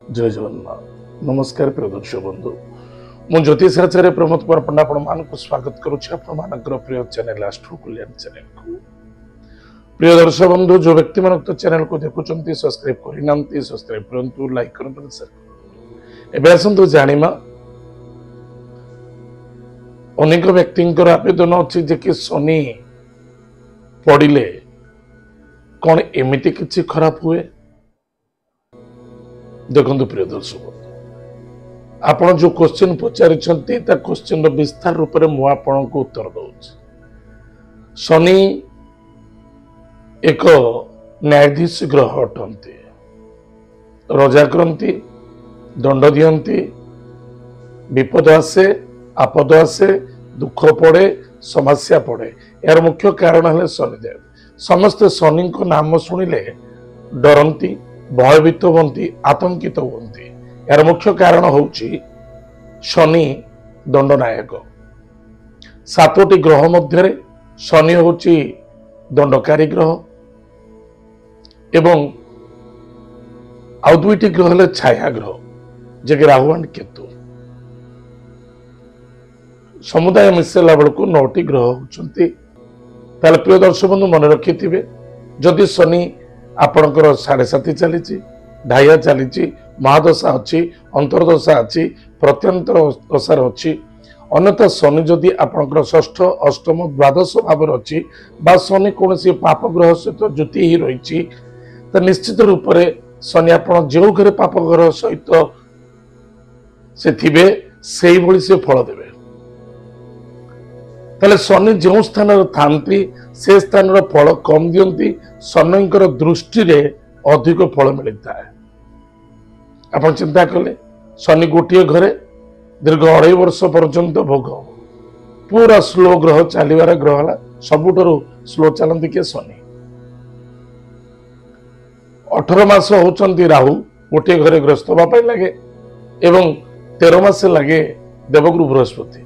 जय जगन्नाथ नमस्कार प्रिय दर्शक बंधु मु ज्योतिषाचार्य प्रमोद कुमार पंडा आपको स्वागत करुच्ची प्रिय चैनल एस्ट्रो कल्याण चैनल को। प्रिय दर्शक बंधु जो व्यक्ति मन तो चैनल को देखुं सब्सक्राइब करना सब्सक्राइब करूँ लाइक करूँ शेयर आसतु जाना अनेक व्यक्ति आवेदन अच्छी जे कि शनि पड़े कौन एमती किसी खराब हुए देखो प्रिय दर्शक आपण जो क्वेश्चन पचारि क्वेश्चन विस्तार रूप में मुझे आपन को उत्तर दूसरी। शनि एक न्यायाधीश ग्रह अटंती रजा करती दंड दियंती विपद आसे आपद आसे दुख पड़े समस्या पड़े यार मुख्य कारण है शनिदेव। समस्ते शनि को नाम शुणिले डरती भयभीत हमें आतंकित हमें यार मुख्य कारण होची शनि दंडनायक। सातोटी ग्रह मध्य शनि होची दंडकारी ग्रह एवं आउ दुईटी ग्रह है छाया ग्रह जे राहु एंड केतु। समुदाय मिसेला बेलू 9टी ग्रह होती। प्रिय दर्शक बंधु मन रखि जदि शनि आपणकर 7.5 चली ढाइया चली महादशा अच्छी अंतर्दशा अच्छी प्रत्यंतर दशार अच्छी अन्यथा शनि जदि आपणकर 6ठ 8म द्वादश भाव अच्छी बा शनि कौन पाप ग्रह सहित जुति ही रही तो निश्चित रूप से शनि आप जो घरे पाप ग्रह सहित से थे से फल देवे। ताले शनि जो स्थान थांती से स्थान फल कम दियंती शनि दृष्टि रे अधिक फल मिलता है। आप चिंता कले शनि गोटे घरे दीर्घ 2.5 वर्ष पर्यंत भोग पूरा स्लो ग्रह चलवार ग्रह है सबुठारु स्लो चलती किए शनि। 18 मास होचंती राहु गोटे घरे ग्रस्त होगा लगे एवं 13 मास लगे देवगुरु बृहस्पति।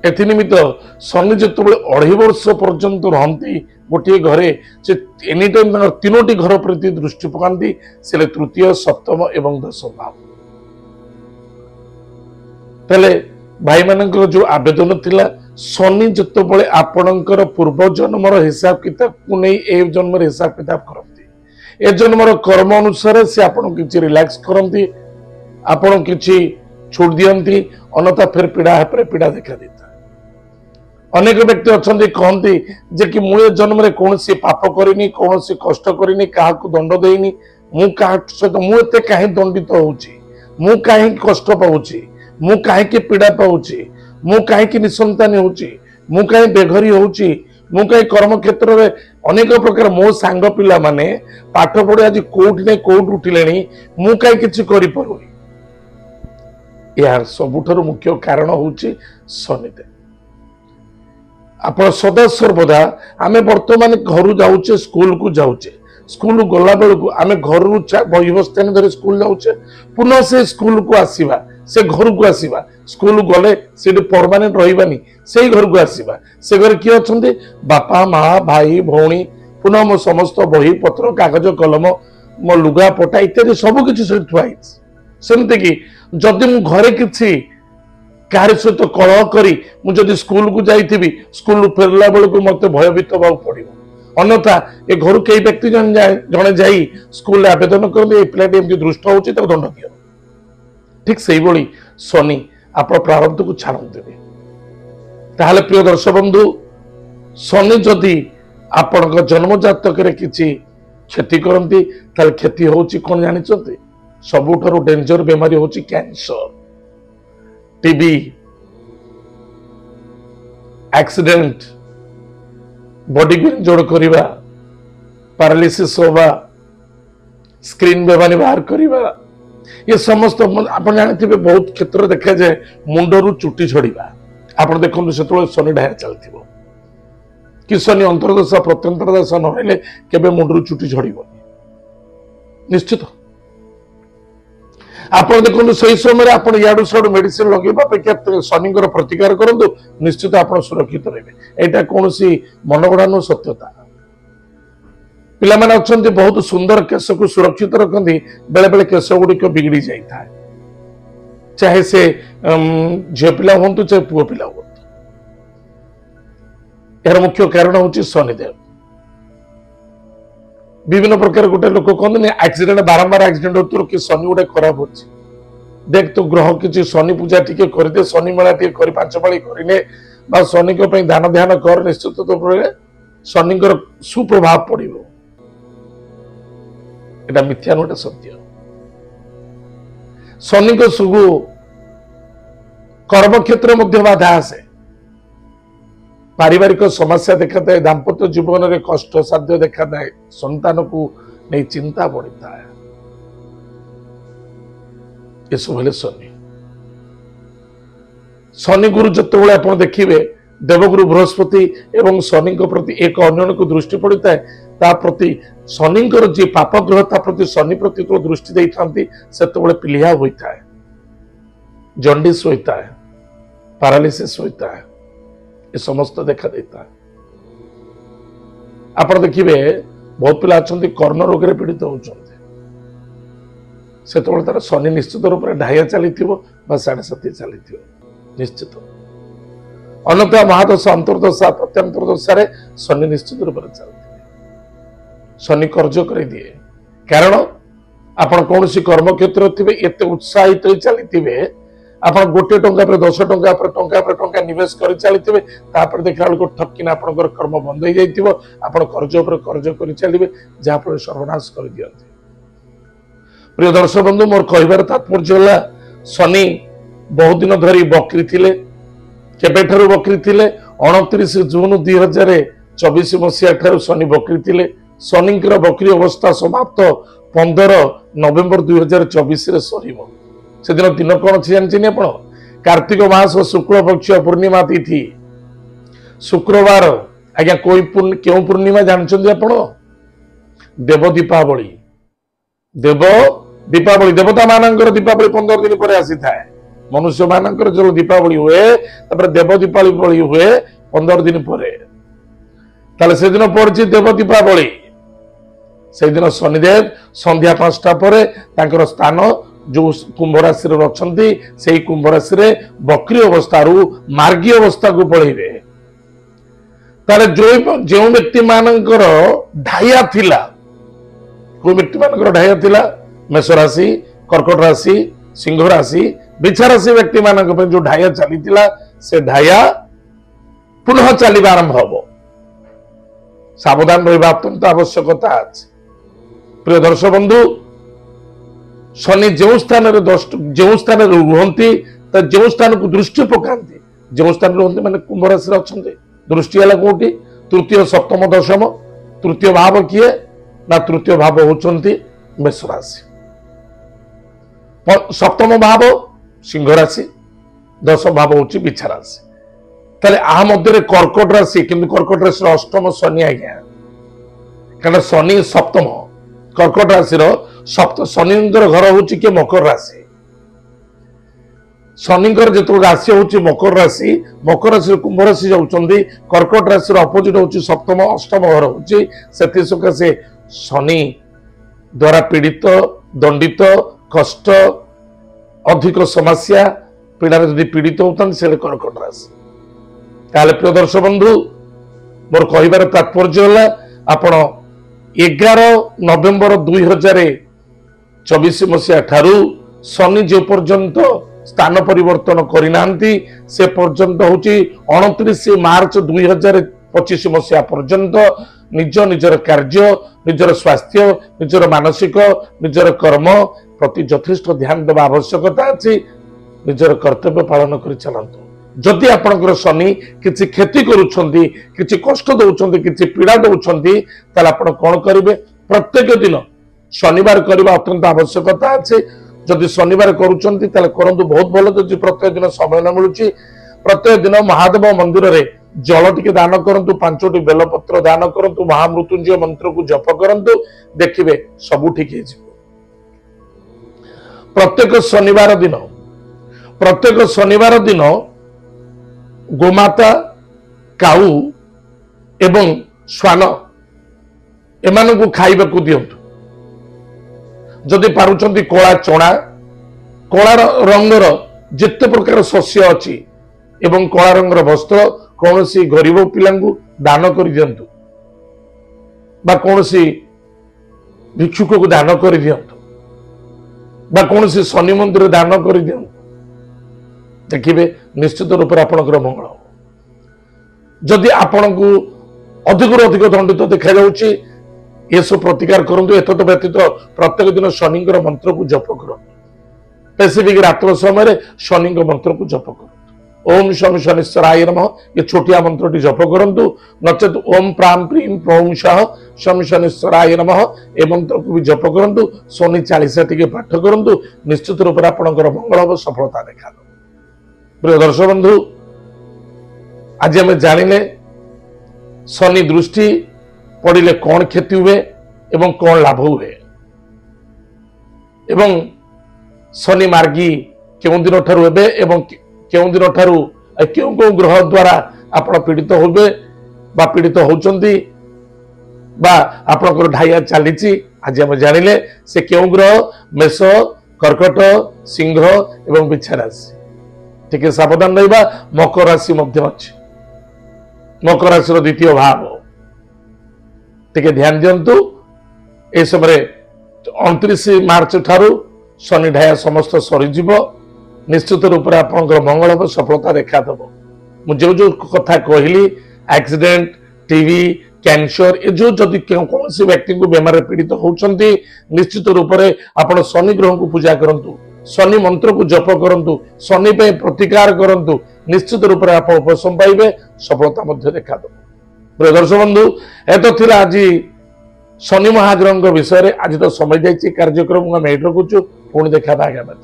एनिमित्त शनि जो 2.5 वर्ष पर्यंत रहती गोटे घरे से एनी टाइम 3टी घर प्रति दृष्टि पकाती से तृतीय सप्तम एवं दशम भाव। पहले भाई मान जो आवेदन थिला शनि जिते आपणकर पूर्व जन्मर हिसाब किताब को नहीं ए जन्म हिसाब किताब करती ए जन्मर कर्म अनुसार से आपन किछि रिलैक्स करती आपन किछि छूट दियंती अन्यथा फिर पीड़ा पीड़ा देखा देता। अनेक व्यक्ति अच्छा कहते जे कि मुझे जन्म में कौन सी पाप करनी कौन सी कष्ट करनी क्या दंड देनी मु सहित मुझे कहीं दंडित हो कहीं कष्ट पाऊँगी मु कहीं पीड़ा पाऊँगी मु कहीं निसंतानी हूँ कहीं बेघरी होची मु कहीं कर्म क्षेत्र में अनेक प्रकार मो सांग पिला माने पाठ पढ़े आज कोर्ट ने कोर्ट उठिले मु कहीं किसी करें यार सबुठारु मुख्य कारण होची शनिदेव। आप सदा सर्वदा आम बर्तमान घर जाऊे स्कूल को जाऊे स्कूल गला बेलू आम घर बहिवस्थान धरी स्कूल जाऊे पुनः से स्कूल को आसवा से घर को आसवा स्कूल गले से परमानेंट रही से घर को आसवा से घर किए अच्छा बापा माँ भाई भौणी पुनः मो समस्त बही पत्र कागज कलम मो लुगा पटा इत्यादि सबकि थुआई सेमती कि जदि मु घरे किसी कार्य सहित कलह करी मुझे स्कूल को जाइथिबी स्कूल फेरला बेलू मत भयभीत होगा पड़ो अन्यथा ए घर कई व्यक्ति जड़े जाई स्कूल आवेदन करते पिलाटी एमती दुष्ट होची दंड दियो। ठीक से ही शनि आप प्रारब्ध को छाड़ते ताहले प्रिय दर्शक बंधु शनि जदि आपण जन्म जातक किसी क्षति करती क्षति होची कौन जानी सबुठारु डेंजर बेमारी होची कैंसर टीबी एक्सीडेंट बॉडी को इंजोर्ड करवा पैरालिसिस होगा स्क्रीन बेमारी बाहर करवा ये समस्त आप जानते बहुत क्षेत्र देखा जाए मुंडरू चुटी झड़वा आप देखते से शनि ढाया चलती कि शनि अंतर्दशा प्रत्यंतर दशा नहले केबे मुंडरू चुटी झड़ब निश्चित। आप देखो से समय आप याडू साडू मेडिसिन लगे अपेक्षा शनि प्रतिकार करूँ निश्चित आप सुरक्षित रहे। यहाँ कौन मनगढ़ा नु सत्यता पिला माने अछंती बहुत सुंदर केश को सुरक्षित रखती बेले बेले केश गुड़िक बिगड़ी जाए चाहे से झील पिला हूँ चाहे पुओ पिला हूँ यार मुख्य कारण हूँ शनिदेव विभिन्न प्रकार गोटे लोक कहते एक्सीडेंट बारंबार एक्सीडेंट होती कि शनि गोटे खराब हो देख तो ग्रह किसी शनि पूजा टी करदे शनि मेला टी कर 5 पाली करें शनि दान ध्यान कर निश्चित तो शनि सुप्रभाव पड़ो एटा मिथ्या नोटे सत्य शनि को शुभ कर्म क्षेत्र मध्य बाधा आसे पारिवारिक समस्या देखा था दाम्पत्य जीवन में कष्ट साध्य देखा था संतान को नहीं चिंता पड़ता है ये सब हेले शनि शनि गुरु जिते आप देखिए देवगुरु बृहस्पति एवं शनि प्रति एक अन्य को दृष्टि पड़ता है ता प्रति शनि जी पाप ग्रह ता प्रति शनि प्रति तो दृष्टि देते से पिलिया होता है जंडिस होता है पैरालिसिस होता है ये समस्त देखा देता है आप देखिए बहुत पिला अच्छा कर्ण रोग में पीड़ित होते से तार शनि निश्चित रूप से ढाइया चली साढ़े 7 चली निश्चित अन्यथा महादशा अंतर्दशा प्रत्यंतर्दशा शनि निश्चित रूप से चलती शनि कर्ज कर दिए कारण आपण कौन सी कर्म क्षेत्र थे एत उत्साहित हो चली आप गोटे टंका पर 10 टंका पर टंका निवेश कर चली देखा बेलू ठकिना आपंकर कर्म बंद हो जाइए आप कर्ज पर कर्ज कर चलिए जहाँफल सर्वनाश कर दियंती प्रिय दर्शक बंधु मोर कहबार तात्पर्य है शनि बहुत दिन धरी बकरी थिले केबेठारु बकरी थिले 29 जून 2024 मसीहा ठारु शनि बकरी थिले शनिंकर बकरी अवस्था समाप्त 15 नवेम्बर 2024 रे सरीब से दिन दिन कौन अच्छी जानते आप कार्तिक मास शुक्ल पक्ष पूर्णिमा तिथि शुक्रवार आज्ञा कोई क्यों पूर्णिमा जानते आप देव दीपावली देवता मानकर दीपावली 15 दिन पर आसी थाए मनुष्य मानकर जो दीपावली हुए देव दीपावली हुए 15 दिन पर से दिन पड़ी देव दीपावली से दिन शनिदेव संध्या 5टा पर स्थान जो कुंभ राशि अच्छा से कुंभ राशि बकरी अवस्था मार्गी अवस्था को पलैबे जो व्यक्ति मानकर ढाइया थिला कोई व्यक्ति मानकर ढाइया थिला मेष राशि कर्कट राशि सिंह राशि बिछा राशि व्यक्ति मानक जो ढाइया चली से ढाइया पुनः चलवा आरंभ हम सावधान रहा अत्यंत आवश्यकता अच्छे प्रिय दर्शक बंधु शनि जो स्थान रुहती जो स्थान को दृष्टि पकाती जो स्थान रुहती माने कुंभ राशि अच्छा दृष्टि है कौटी तृतीय सप्तम दशम तृतीय भाव किए ना तृतीय भाव होती मेष राशि सप्तम भाव सिंह राशि दशम भाव हूँ बिछा राशि ताले आ मध्य कर्कट राशि किंतु कर्कट राशि अष्टम शनि आज्ञा कारण शनि सप्तम कर्कट राशि शनि घर हूँ कि मकर राशि शनिकर जो राशि हूँ मकर राशि कुंभ राशि जाऊँगी कर्कट राशि अपोजिट हूँ सप्तम अष्टम घर हूँ से सकाशे शनि द्वारा पीड़ित दंडित कष्ट अधिक समस्या पीड़ा जदि पीड़ित होता से कर्कट राशि ताले प्रिय दर्शक बंधु मोर कहबार तात्पर्य है आपण 11 नवेम्बर 2024 मसीहा ठारू शनि जो पर्यंत स्थान परिवर्तन करना से पर्यंत हूँ 29 मार्च 2025 मसीहा पर्यंत निज निजर कार्य निजर स्वास्थ्य निजर मानसिक निजर कर्म प्रति यथेष्ट ध्यान देवा आवश्यकता अच्छी निजर कर्तव्य पालन कर चलतु जदि आपंकर शनि किसी क्षति करुँच किसी कष्ट दौरान किसी पीड़ा दौरान ताल आप कौन करेंगे प्रत्येक दिन शनिवार करने अत्यंत आवश्यकता अच्छे जदि शनिवार करूँ करंतु बहुत भल जब प्रत्येक दिन समय न मिलूँ प्रत्येक दिन महादेव मंदिर में जल टिके दान करंतु 5टी बेलपत्र दान करंतु महामृत्युंजय मंत्र को जप करंतु देखिए सब ठीक है प्रत्येक शनिवार दिन गोमाता काऊ एवं श्वान एमानकु खाइबाकु दियंतु जदि पारुचंती कला चना कला रंगर जिते प्रकार शस्य अच्छी एवं कला रंगर वस्त्र कौन सी गरीब पिलांगु दान कर दियंतु बा कौन सी भिक्षुक को दान कर दियंतु बा कौन सी शनि मंदिर दान कर दियंतु देखिए निश्चित रूप से आपणकर मंगल हो जदि आपण को अधिक अधिक दंडित देखा जाउची ये सब प्रतिकार करंतु एतद व्यतीत प्रत्येक दिन शनि मंत्र को जप करंतु स्पेसिफिक रात्र समय शनि मंत्र को जप करंतु ओम शम शनिश्चराय नमः ये छोटिया मंत्र जप करंतु नचेत ओम प्राम प्रीम प्रौम शाह शम शनिश्चराय नमः ए मंत्र को भी जप करंतु शनि 40 टिके पाठ करंतु निश्चित रूप से आपणकर मंगल हो सफलता देखा प्रिय दर्शक बंधु आज आम जानिले शनि दृष्टि पड़िले कौन क्षति हुए एवं कौन लाभ हुए एवं शनि मार्गी केउं दिन ठारू हेबे एवं केउं दिन ठारू केउं केउं ग्रह द्वारा आपण पीड़ित होबे बा पीड़ित होचंती बा आपणकर ढाइया चलीची आज आम जानिले से केउं ग्रह मेष कर्कट सिंह एवं बिच्छा राशि टिके सावधान रहिबा मकर राशि मध्य अछि मकर राशि द्वितीय भाव टिके ध्यान दियंतु ए समय 29 मार्च ठारू शनि ढाया समस्त सरीजीव निश्चित रूप से आपंकर मंगल हम सफलता देखा दब मुझे जो कथा कहली एक्सीडेंट टीवी कैंसर ये जो जदि कौन सी व्यक्ति को बेमार पीड़ित होती निश्चित रूप से आप शनि ग्रह को पूजा करंतु शनि मंत्र को जप करंतु शनि पे प्रतिकार करंतु निश्चित रूप से आप उपशम पाइबे सफलता देखा दब प्रिय दर्शक बंधु एत थिला आज शनि महाग्रह विषय आज तो समय जाइए कार्यक्रम मैं रखुचु पुणी देखा आगामी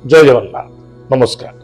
जय जगन्नाथ नमस्कार।